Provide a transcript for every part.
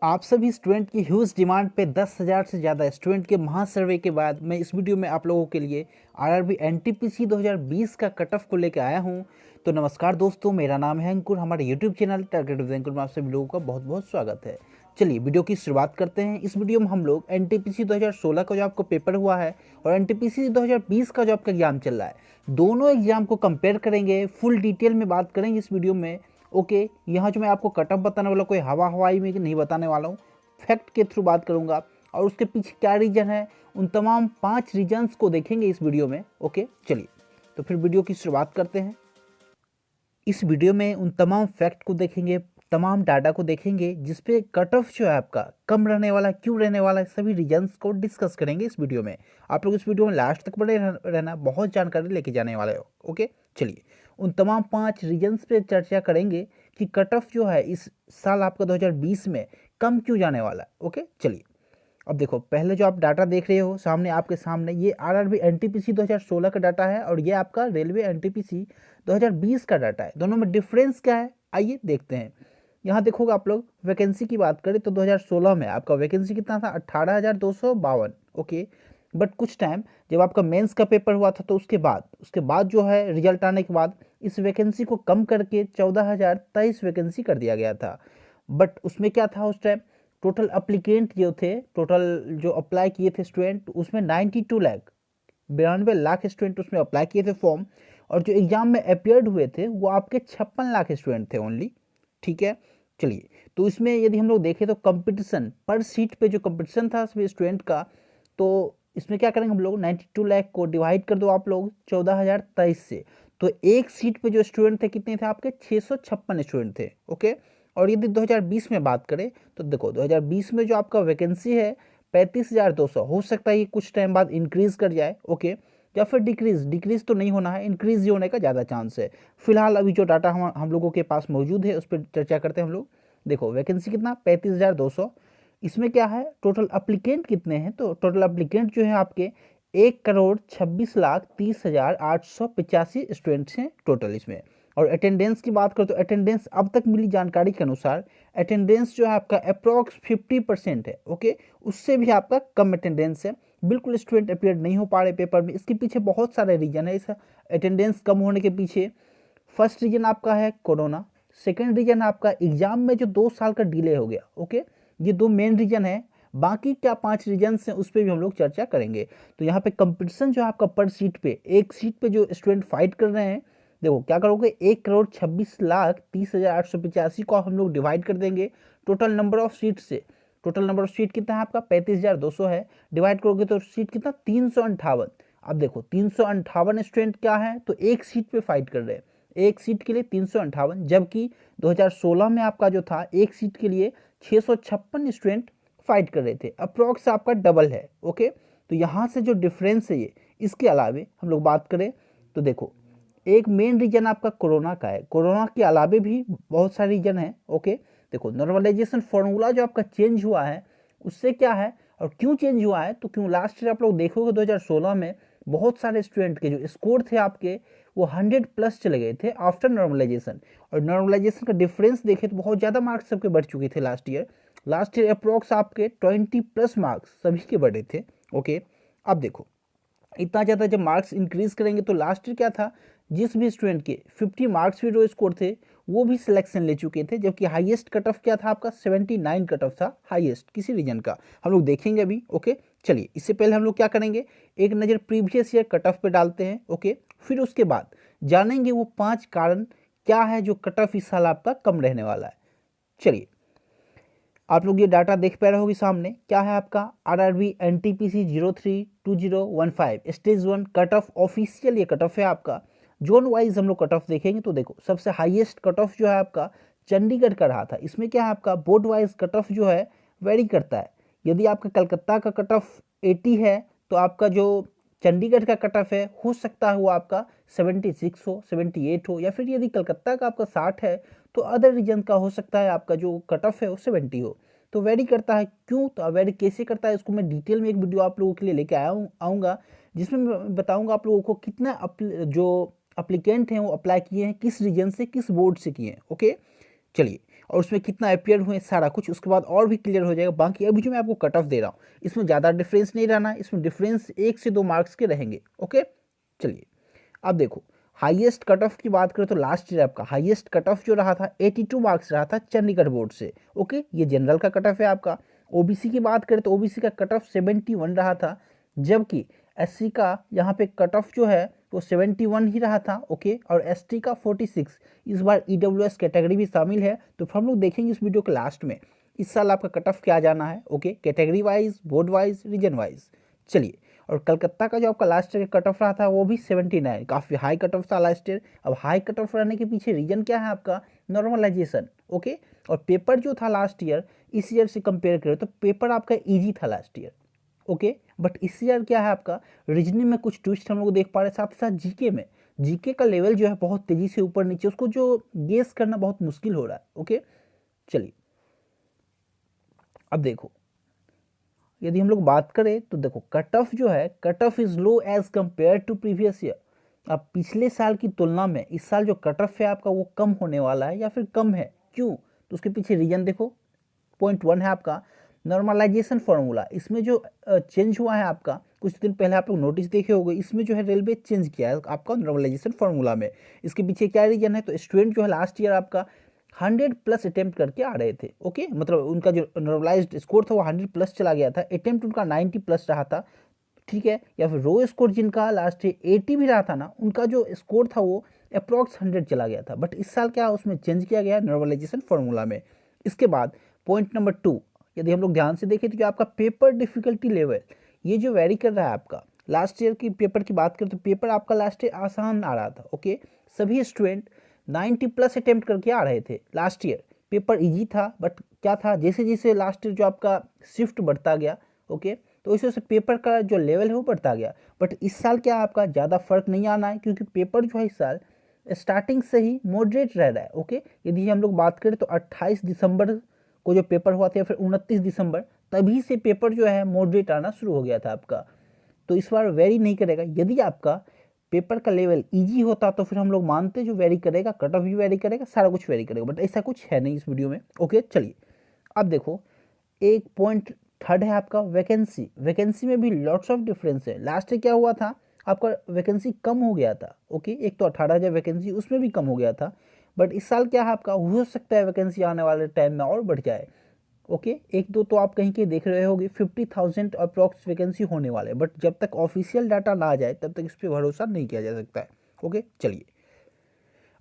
आप सभी स्टूडेंट की ह्यूज डिमांड पे 10,000 से ज़्यादा स्टूडेंट के महासर्वे के बाद मैं इस वीडियो में आप लोगों के लिए आरआरबी एनटीपीसी 2020 का कट ऑफ को लेकर आया हूं। तो नमस्कार दोस्तों, मेरा नाम है अंकुर। हमारे यूट्यूब चैनल टारगेट विद अंकुर में आप सभी लोगों का बहुत बहुत स्वागत है। चलिए वीडियो की शुरुआत करते हैं। इस वीडियो में हम लोग एनटीपीसी 2016 का जो आपको पेपर हुआ है और एनटीपीसी 2020 का जो आपका एग्जाम चल रहा है, दोनों एग्जाम को कंपेयर करेंगे, फुल डिटेल में बात करेंगे इस वीडियो में। ओके, यहाँ जो मैं आपको कट ऑफ बताने वाला कोई हवाई में नहीं बताने वाला हूँ, फैक्ट के थ्रू बात करूँगा और उसके पीछे क्या रीजन है, उन तमाम 5 रीजन्स को देखेंगे इस वीडियो में। ओके चलिए, तो फिर वीडियो की शुरुआत करते हैं। इस वीडियो में उन तमाम फैक्ट को देखेंगे, तमाम डाटा को देखेंगे जिसपे कट ऑफ जो है आपका कम रहने वाला, क्यों रहने वाला है, सभी रीजन्स को डिस्कस करेंगे इस वीडियो में। आप लोग इस वीडियो में लास्ट तक बने रहना, बहुत जानकारी लेके जाने वाले हो। ओके चलिए, उन तमाम 5 रीजन्स पे चर्चा करेंगे कि कट ऑफ जो है इस साल आपका 2020 में कम क्यों जाने वाला है। ओके चलिए, अब देखो, पहले जो आप डाटा देख रहे हो सामने, आपके सामने ये आरआरबी एनटीपीसी 2016 का डाटा है और ये आपका रेलवे एनटीपीसी 2020 का डाटा है। दोनों में डिफरेंस क्या है, आइए देखते हैं। यहाँ देखोगे आप लोग, वैकेंसी की बात करें तो 2016 में आपका वैकेंसी कितना था, 18,252। ओके, बट कुछ टाइम जब आपका मेंस का पेपर हुआ था तो उसके बाद जो है रिजल्ट आने के बाद इस वैकेंसी को कम करके 14,023 वैकेंसी कर दिया गया था। बट उसमें क्या था, उस टाइम टोटल अप्लीकेंट जो थे, टोटल जो अप्लाई किए थे स्टूडेंट, उसमें 92 लाख, 92 लाख स्टूडेंट उसमें अप्लाई किए थे फॉर्म, और जो एग्जाम में अपियर्ड हुए थे वो आपके 56 लाख स्टूडेंट थे ओनली। ठीक है चलिए, तो इसमें यदि हम लोग देखें तो कंपटीशन पर सीट पे जो कंपटीशन था स्टूडेंट का, तो इसमें क्या करेंगे हम लोग, 92 लाख को डिवाइड कर दो आप लोग 14,023 से, तो एक सीट पे जो स्टूडेंट थे कितने थे आपके, 656 स्टूडेंट थे। ओके, और यदि 2020 में बात करें तो देखो 2020 में जो आपका वैकेंसी है 35,200, हो सकता है ये कुछ टाइम बाद इंक्रीज कर जाए। ओके, या फिर डिक्रीज तो नहीं होना है, इंक्रीज ही होने का ज़्यादा चांस है। फिलहाल अभी जो डाटा हम लोगों के पास मौजूद है उस पर चर्चा करते हैं हम लोग। देखो वैकेंसी कितना, 35,200। इसमें क्या है, टोटल अप्लीकेंट कितने हैं, तो टोटल अप्लीकेंट जो है आपके 1,26,30,885 स्टूडेंट्स हैं टोटल इसमें। और अटेंडेंस की बात करें तो अटेंडेंस अब तक मिली जानकारी के अनुसार अटेंडेंस जो है आपका अप्रॉक्स 50% है। ओके, उससे भी आपका कम अटेंडेंस है, बिल्कुल स्टूडेंट अपियर नहीं हो पा रहे पेपर में। इसके पीछे बहुत सारे रीजन है, इस अटेंडेंस कम होने के पीछे। फर्स्ट रीजन आपका है कोरोना, सेकेंड रीजन आपका एग्जाम में जो 2 साल का डिले हो गया। ओके, ये 2 मेन रीजन है, बाकी क्या 5 रीजन्स हैं उस पर भी हम लोग चर्चा करेंगे। तो यहाँ पे कंपटीशन जो है आपका पर सीट पे, एक सीट पे जो स्टूडेंट फाइट कर रहे हैं, देखो क्या करोगे, 1,26,30,885 को हम लोग डिवाइड कर देंगे टोटल नंबर ऑफ सीट से। टोटल नंबर ऑफ सीट कितना है आपका, 35,200 है, डिवाइड करोगे तो सीट कितना, 358। अब देखो 358 स्टूडेंट क्या है, तो एक सीट पे फाइट कर रहे हैं, एक सीट के लिए 358, जबकि 2016 में आपका जो था एक सीट के लिए 656 स्टूडेंट फाइट कर रहे थे, अप्रॉक्स आपका डबल है। ओके, तो यहाँ से जो डिफरेंस है ये, इसके अलावे हम लोग बात करें तो देखो, एक मेन रीजन आपका कोरोना का है, कोरोना के अलावे भी बहुत सारे रीजन है। ओके, देखो नॉर्मलाइजेशन फॉर्मूला जो आपका चेंज हुआ है, उससे क्या है और क्यों चेंज हुआ है, तो क्यों लास्ट ईयर आप लोग देखोगे 2016 में बहुत सारे स्टूडेंट के जो स्कोर थे आपके वो 100+ चले गए थे आफ्टर नॉर्मलाइजेशन। और नॉर्मलाइजेशन का डिफरेंस देखे तो बहुत ज़्यादा मार्क्स सबके बढ़ चुके थे लास्ट ईयर अप्रॉक्स आपके 20+ मार्क्स सभी के बढ़े थे। ओके, अब देखो इतना ज़्यादा जब मार्क्स इंक्रीज करेंगे तो लास्ट ईयर क्या था, जिस भी स्टूडेंट के 50 मार्क्स भी जो स्कोर थे वो भी सिलेक्शन ले चुके थे, जबकि हाईएस्ट कट ऑफ क्या था आपका, 79 कट ऑफ था हाईएस्ट किसी रीजन का, हम लोग देखेंगे अभी। ओके चलिए, इससे पहले हम लोग क्या करेंगे, एक नज़र प्रीवियस ईयर कट ऑफ पे डालते हैं। ओके, फिर उसके बाद जानेंगे वो 5 कारण क्या है जो कट ऑफ इस साल आपका कम रहने वाला है। चलिए, आप लोग ये डाटा देख पा रहे होगी सामने, क्या है आपका RRB NTPC 032015 stage 1 cut off official, ये कट ऑफ है आपका। जोन वाइज हम लोग कट ऑफ देखेंगे तो देखो सबसे हाईएस्ट कट ऑफ जो है आपका चंडीगढ़ का रहा था। इसमें क्या है आपका बोर्ड वाइज कट ऑफ जो है वेरी करता है। यदि आपका कलकत्ता का कट ऑफ 80 है तो आपका जो चंडीगढ़ का कट ऑफ है हो सकता है वो आपका 76 हो, 78 हो, या फिर यदि कलकत्ता का आपका 60 है तो अदर रीजन का हो सकता है आपका जो कट ऑफ है वो 70 हो। तो वेरी करता है, क्यों, तो वेरी कैसे करता है इसको मैं डिटेल में एक वीडियो आप लोगों के लिए लेके आऊँगा, जिसमें मैं बताऊँगा आप लोगों को कितना जो अप्लीकेंट हैं वो अप्लाई किए हैं, किस रीजन से, किस बोर्ड से किए हैं। ओके चलिए, और उसमें कितना अपियर हुए सारा कुछ उसके बाद और भी क्लियर हो जाएगा। बाकी अभी जो मैं आपको कट ऑफ दे रहा हूँ इसमें ज़्यादा डिफरेंस नहीं रहना, इसमें डिफरेंस 1 से 2 मार्क्स के रहेंगे। ओके चलिए अब देखो हाईएस्ट कट ऑफ की बात करें तो लास्ट ईयर आपका हाईएस्ट कट ऑफ जो रहा था 82 मार्क्स रहा था चंडीगढ़ बोर्ड से। ओके ये जनरल का कट ऑफ है आपका। ओबीसी की बात करें तो ओबीसी का कट ऑफ 71 रहा था, जबकि एससी का यहाँ पे कट ऑफ जो है वो 71 ही रहा था। ओके और एसटी का 46। इस बार ईडब्ल्यूएस कैटेगरी भी शामिल है, तो हम लोग देखेंगे इस वीडियो के लास्ट में इस साल आपका कट ऑफ क्या जाना है। Okay category wise, board wise, region wise. चलिए और कलकत्ता का जो आपका लास्ट ईयर कट ऑफ रहा था वो भी 79, काफ़ी हाई कट ऑफ था लास्ट ईयर। अब हाई कट ऑफ रहने के पीछे रीजन क्या है आपका, नॉर्मलाइजेशन। ओके और पेपर जो था लास्ट ईयर इस ईयर से कंपेयर करें तो पेपर आपका इजी था लास्ट ईयर। ओके बट इस ईयर क्या है आपका रीजनिंग में कुछ ट्विस्ट हम लोग देख पा रहे हैं, साथ ही साथ जीके में जीके का लेवल जो है बहुत तेजी से ऊपर नीचे, उसको जो गेस करना बहुत मुश्किल हो रहा है। ओके चलिए अब देखो यदि हम लोग बात करें तो देखो कट ऑफ जो है cut off is low as compare to previous year. अब पिछले साल की तुलना में इस साल जो कट ऑफ है आपका वो कम होने वाला है या फिर कम है, क्यों? तो उसके पीछे रीजन देखो। पॉइंट 1 है आपका नॉर्मलाइजेशन फार्मूला। इसमें जो चेंज हुआ है आपका कुछ दिन पहले आप लोग नोटिस देखे होंगे, इसमें जो है रेलवे चेंज किया है आपका नॉर्मलाइजेशन फार्मूला में। इसके पीछे क्या रीजन है, तो स्टूडेंट जो है लास्ट ईयर आपका 100+ अटेम्प्ट करके आ रहे थे। ओके मतलब उनका जो नॉर्मलाइज्ड स्कोर था वो 100+ चला गया था, अटेम्प्ट उनका 90+ रहा था। ठीक है या फिर रो स्कोर जिनका लास्ट ईयर 80 भी रहा था ना, उनका जो स्कोर था वो अप्रॉक्स 100 चला गया था। बट इस साल क्या उसमें चेंज किया गया नॉर्मलाइजेशन फार्मूला में। इसके बाद पॉइंट नंबर 2 यदि हम लोग ध्यान से देखें तो जो आपका पेपर डिफिकल्टी लेवल ये जो वेरी कर रहा है आपका। लास्ट ईयर की पेपर की बात करें तो पेपर आपका लास्ट ईयर आसान आ रहा था। ओके सभी स्टूडेंट 90+ अटेम्प्ट करके आ रहे थे लास्ट ईयर, पेपर इजी था। बट क्या था जैसे जैसे लास्ट ईयर जो आपका शिफ्ट बढ़ता गया ओके तो इस वजह से पेपर का जो लेवल है वो बढ़ता गया। बट इस साल क्या आपका ज़्यादा फर्क नहीं आना है, क्योंकि पेपर जो है इस साल स्टार्टिंग से ही मॉडरेट रह रहा है। ओके यदि हम लोग बात करें तो 28 दिसंबर को जो पेपर हुआ था या फिर 29 दिसंबर तभी से पेपर जो है मॉडरेट आना शुरू हो गया था आपका। तो इस बार वेरी नहीं करेगा। यदि आपका पेपर का लेवल इजी होता तो फिर हम लोग मानते जो वेरी करेगा, कट ऑफ भी वेरी करेगा, सारा कुछ वेरी करेगा, बट ऐसा कुछ है नहीं इस वीडियो में। ओके चलिए अब देखो एक पॉइंट थर्ड है आपका वैकेंसी। वैकेंसी में भी लॉट्स ऑफ डिफरेंस है। लास्ट ईयर क्या हुआ था आपका वैकेंसी कम हो गया था। ओके एक तो 18,000 वैकेंसी उसमें भी कम हो गया था। बट इस साल क्या है आपका हो सकता है वैकेंसी आने वाले टाइम में और बढ़ जाए। ओके एक दो तो आप कहीं के देख रहे होगे 50,000 अप्रॉक्स वैकेंसी होने वाले, बट जब तक ऑफिशियल डाटा ना आ जाए तब तक इस पर भरोसा नहीं किया जा सकता है। ओके चलिए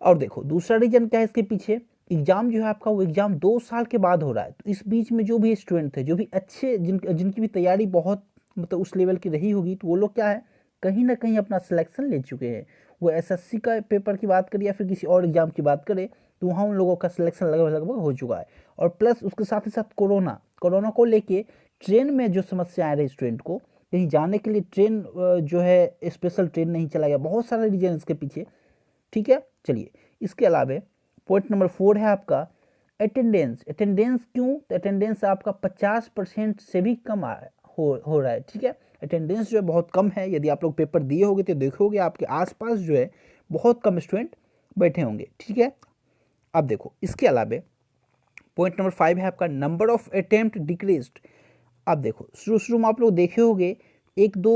और देखो दूसरा रीजन क्या है इसके पीछे, एग्जाम जो है आपका वो एग्जाम 2 साल के बाद हो रहा है। तो इस बीच में जो भी स्टूडेंट थे जो भी अच्छे जिनकी भी तैयारी बहुत मतलब उस लेवल की रही होगी तो वो लोग क्या है कहीं ना कहीं अपना सिलेक्शन ले चुके हैं। वो एसएससी का पेपर की बात करें या फिर किसी और एग्जाम की बात करें तो वहाँ उन लोगों का सिलेक्शन लगभग लगभग हो चुका है। और प्लस उसके साथ ही साथ कोरोना को लेके ट्रेन में जो समस्या आ रही है स्टूडेंट को कहीं जाने के लिए ट्रेन जो है स्पेशल ट्रेन नहीं चला गया, बहुत सारे रीजन इसके पीछे। ठीक है चलिए इसके अलावा पॉइंट नंबर 4 है आपका अटेंडेंस। अटेंडेंस क्यों, तो अटेंडेंस आपका 50% से भी कम हो रहा है। ठीक है अटेंडेंस जो है बहुत कम है। यदि आप लोग पेपर दिए होंगे तो देखोगे आपके आसपास जो है बहुत कम स्टूडेंट बैठे होंगे। ठीक है अब देखो इसके अलावा पॉइंट नंबर 5 है आपका नंबर ऑफ अटेम्प्ट डिक्रीज्ड। अब देखो शुरू में आप लोग देखे होंगे 1-2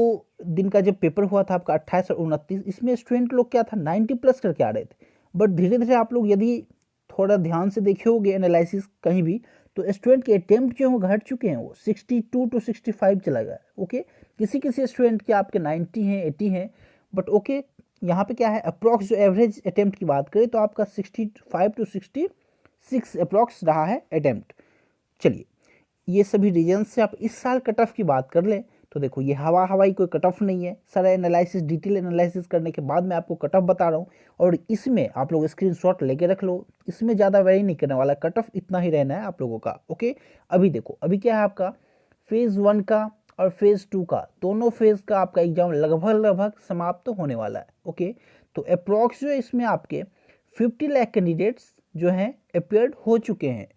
दिन का जब पेपर हुआ था आपका 28 और 29 इसमें स्टूडेंट लोग क्या था 90+ करके आ रहे थे। बट धीरे धीरे आप लोग यदि थोड़ा ध्यान से देखे होंगे एनालिसिस कहीं भी तो स्टूडेंट के अटेम्प्ट जो है वो घट चुके हैं, वो 62 to 65 चला गया है। ओके किसी किसी स्टूडेंट के आपके 90 हैं 80 हैं, बट ओके यहाँ पे क्या है अप्रॉक्स जो एवरेज अटेम्प्ट की बात करें तो आपका 65 to 66 अप्रॉक्स रहा है अटेम्प्ट। चलिए ये सभी रीजन से आप इस साल कट ऑफ की बात कर लें तो देखो ये हवाई कोई कट ऑफ नहीं है। सारा एनालिसिस डिटेल एनालिसिस करने के बाद मैं आपको कट ऑफ बता रहा हूँ और इसमें आप लोग स्क्रीनशॉट लेके रख लो। इसमें ज़्यादा वेरी नहीं करने वाला, कट ऑफ इतना ही रहना है आप लोगों का। ओके अभी देखो अभी क्या है आपका फेज़ 1 का और फेज़ 2 का दोनों फेज़ का आपका एग्जाम लगभग समाप्त तो होने वाला है। ओके तो अप्रॉक्स जो है इसमें आपके 50 लाख कैंडिडेट्स जो हैं अपेयर्ड हो चुके हैं।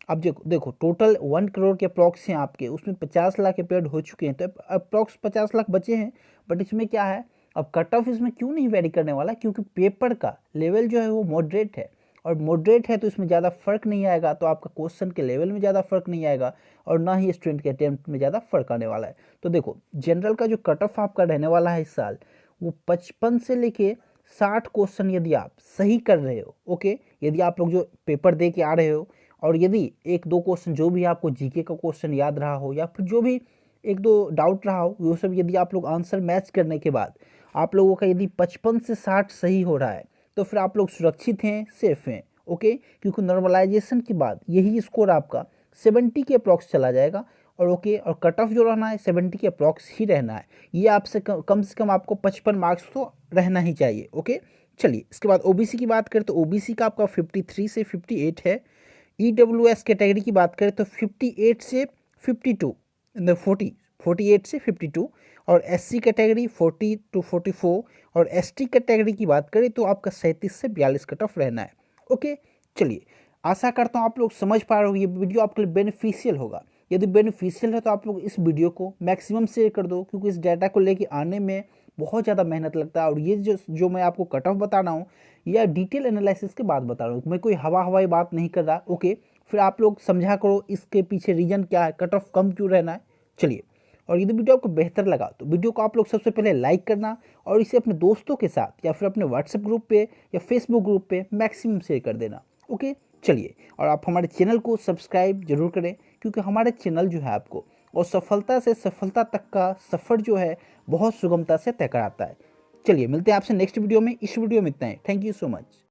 अब देखो टोटल 1 करोड़ के अप्रॉक्स हैं आपके, उसमें 50 लाख अपेयर्ड हो चुके हैं तो अप्रॉक्स 50 लाख बचे हैं। बट इसमें क्या है अब कट ऑफ इसमें क्यों नहीं वेरी करने वाला, क्योंकि पेपर का लेवल जो है वो मॉडरेट है और मॉडरेट है तो इसमें ज़्यादा फर्क नहीं आएगा, तो आपका क्वेश्चन के लेवल में ज़्यादा फर्क नहीं आएगा और ना ही स्टूडेंट के अटेम्प्ट में ज़्यादा फर्क आने वाला है। तो देखो जनरल का जो कट ऑफ आपका रहने वाला है इस साल, वो 55 से लेके 60 क्वेश्चन यदि आप सही कर रहे हो, ओके, यदि आप लोग जो पेपर दे के आ रहे हो और यदि एक दो क्वेश्चन जो भी आपको जीके का क्वेश्चन याद रहा हो या फिर जो भी एक दो डाउट रहा हो, वो सब यदि आप लोग आंसर मैच करने के बाद आप लोगों का यदि 55 से 60 सही हो रहा है तो फिर आप लोग सुरक्षित हैं, सेफ हैं, ओके, क्योंकि नॉर्मलाइजेशन के बाद यही स्कोर आपका 70 के अप्रॉक्स चला जाएगा और ओके, और कट ऑफ जो रहना है 70 के अप्रॉक्स ही रहना है। ये आपसे कम से कम आपको 55 मार्क्स तो रहना ही चाहिए, ओके। चलिए इसके बाद ओबीसी की बात करें तो ओबीसी का आपका 53 से 58 है। ईडब्ल्यूएस कैटेगरी की बात करें तो 58 से 52, 48 से 52, और एससी कैटेगरी 40 to 44, और एसटी कैटेगरी की बात करें तो आपका 37 से 42 कट ऑफ रहना है, ओके। चलिए आशा करता हूँ आप लोग समझ पा रहे हो, ये वीडियो आपके लिए बेनिफिशियल होगा। यदि बेनिफिशियल है तो आप लोग इस वीडियो को मैक्सिमम शेयर कर दो, क्योंकि इस डाटा को लेके आने में बहुत ज़्यादा मेहनत लगता है और ये जो मैं आपको कट ऑफ बता रहा हूँ या डिटेल एनालिसिस के बाद बता रहा हूँ, मैं कोई हवाई बात नहीं कर रहा, ओके। फिर आप लोग समझा करो इसके पीछे रीजन क्या है, कट ऑफ कम क्यों रहना है। चलिए, और यदि वीडियो आपको बेहतर लगा तो वीडियो को आप लोग सबसे पहले लाइक करना और इसे अपने दोस्तों के साथ या फिर अपने व्हाट्सएप ग्रुप पे या फेसबुक ग्रुप पे मैक्सिमम शेयर कर देना, ओके। चलिए, और आप हमारे चैनल को सब्सक्राइब जरूर करें, क्योंकि हमारे चैनल जो है आपको और सफलता से सफलता तक का सफ़र जो है बहुत सुगमता से तय कराता है। चलिए मिलते हैं आपसे नेक्स्ट वीडियो में। इस वीडियो में इतना ही। Thank you so much.